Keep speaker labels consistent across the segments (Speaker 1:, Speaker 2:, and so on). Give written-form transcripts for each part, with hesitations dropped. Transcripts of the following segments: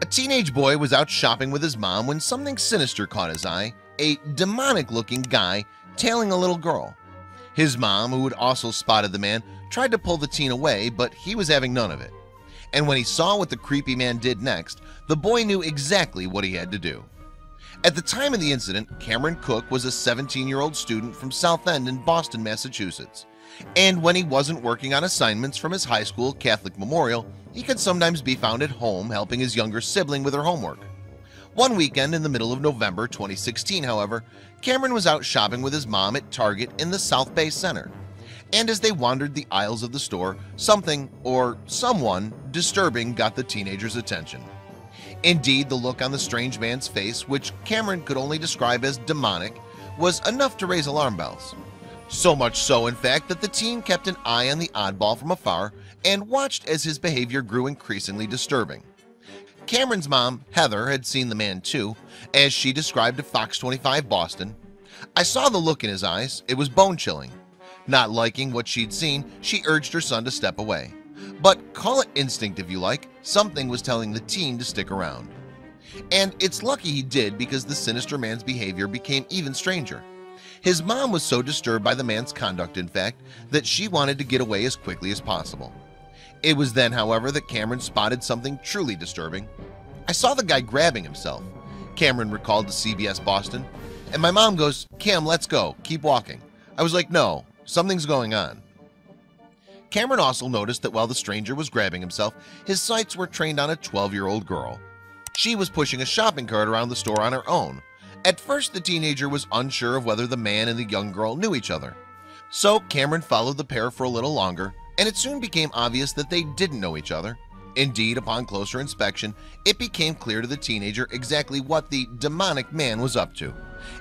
Speaker 1: A teenage boy was out shopping with his mom when something sinister caught his eye, a demonic-looking guy tailing a little girl. His mom, who had also spotted the man, tried to pull the teen away, but he was having none of it. And when he saw what the creepy man did next, the boy knew exactly what he had to do. At the time of the incident, Caren Cook was a 17-year-old student from South End in Boston, Massachusetts. And when he wasn't working on assignments from his high school Catholic memorial, he could sometimes be found at home helping his younger sibling with her homework. One weekend in the middle of November 2016, however, Caren was out shopping with his mom at Target in the South Bay Center. And as they wandered the aisles of the store, something or someone disturbing got the teenager's attention. Indeed, the look on the strange man's face, which Caren could only describe as demonic, was enough to raise alarm bells. So much so, in fact, that the teen kept an eye on the oddball from afar and watched as his behavior grew increasingly disturbing. Cameron's mom, Heather, had seen the man too. As she described to Fox 25 Boston, "I saw the look in his eyes. It was bone-chilling." Not liking what she'd seen, she urged her son to step away. But call it instinct if you like, something was telling the teen to stick around. And it's lucky he did, because the sinister man's behavior became even stranger. His mom was so disturbed by the man's conduct, in fact, that she wanted to get away as quickly as possible. It was then, however, that Caren spotted something truly disturbing. "I saw the guy grabbing himself," Caren recalled to CBS Boston, "and my mom goes, 'Cam, let's go, keep walking.' I was like, no, something's going on." Caren also noticed that while the stranger was grabbing himself, his sights were trained on a 12-year-old girl. She was pushing a shopping cart around the store on her own. At first, the teenager was unsure of whether the man and the young girl knew each other. So Caren followed the pair for a little longer, and it soon became obvious that they didn't know each other. Indeed, upon closer inspection, it became clear to the teenager exactly what the demonic man was up to,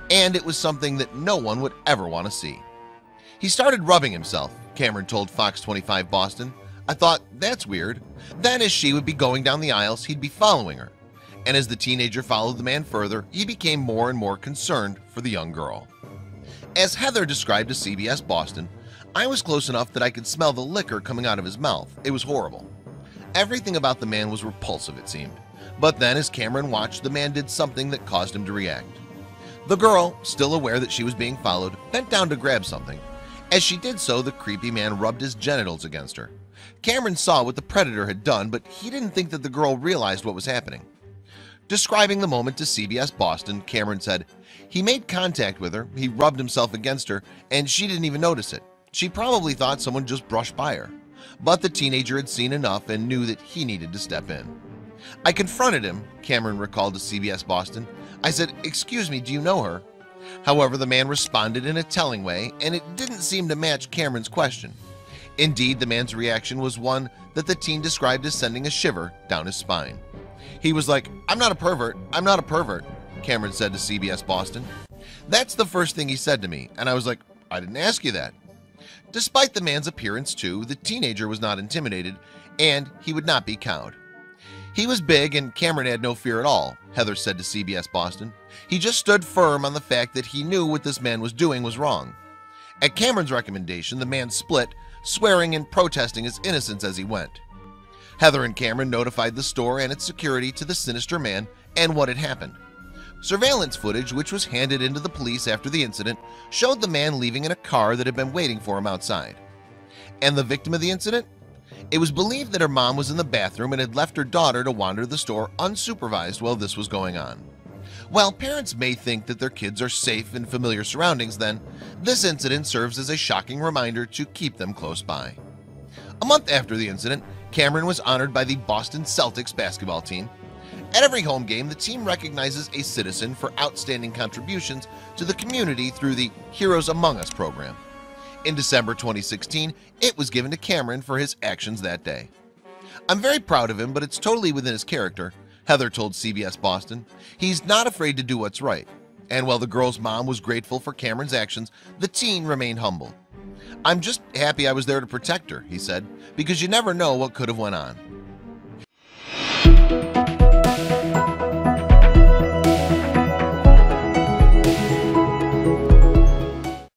Speaker 1: and it was something that no one would ever want to see. "He started rubbing himself," Caren told Fox 25 Boston. "I thought, that's weird." Then as she would be going down the aisles, he'd be following her. And as the teenager followed the man further, he became more and more concerned for the young girl. As Heather described to CBS Boston, "I was close enough that I could smell the liquor coming out of his mouth. It was horrible." Everything about the man was repulsive, it seemed. But then as Caren watched, the man did something that caused him to react. The girl, still aware that she was being followed, bent down to grab something. As she did so, the creepy man rubbed his genitals against her. Caren saw what the predator had done, but he didn't think that the girl realized what was happening. Describing the moment to CBS Boston, Caren said, "He made contact with her, he rubbed himself against her, and she didn't even notice it. She probably thought someone just brushed by her." But the teenager had seen enough and knew that he needed to step in. "I confronted him," Caren recalled to CBS Boston. "I said, 'Excuse me, do you know her?' However, the man responded in a telling way, and it didn't seem to match Cameron's question. Indeed, the man's reaction was one that the teen described as sending a shiver down his spine. He was like, 'I'm not a pervert, I'm not a pervert,'" Caren said to CBS Boston. "That's the first thing he said to me, and I was like, 'I didn't ask you that.'" Despite the man's appearance too, the teenager was not intimidated, and he would not be cowed. "He was big and Caren had no fear at all," Heather said to CBS Boston. "He just stood firm on the fact that he knew what this man was doing was wrong." At Cameron's recommendation, the man split, swearing and protesting his innocence as he went. Heather and Caren notified the store and its security to the sinister man and what had happened. Surveillance footage, which was handed into the police after the incident, showed the man leaving in a car that had been waiting for him outside. And the victim of the incident? It was believed that her mom was in the bathroom and had left her daughter to wander the store unsupervised while this was going on. While parents may think that their kids are safe in familiar surroundings, then, this incident serves as a shocking reminder to keep them close by. A month after the incident, Caren was honored by the Boston Celtics basketball team. At every home game, the team recognizes a citizen for outstanding contributions to the community through the Heroes Among Us program. In December 2016, it was given to Caren for his actions that day. "I'm very proud of him, but it's totally within his character," Heather told CBS Boston. "He's not afraid to do what's right." And while the girl's mom was grateful for Cameron's actions, the teen remained humble. "I'm just happy I was there to protect her," he said, "because you never know what could have went on."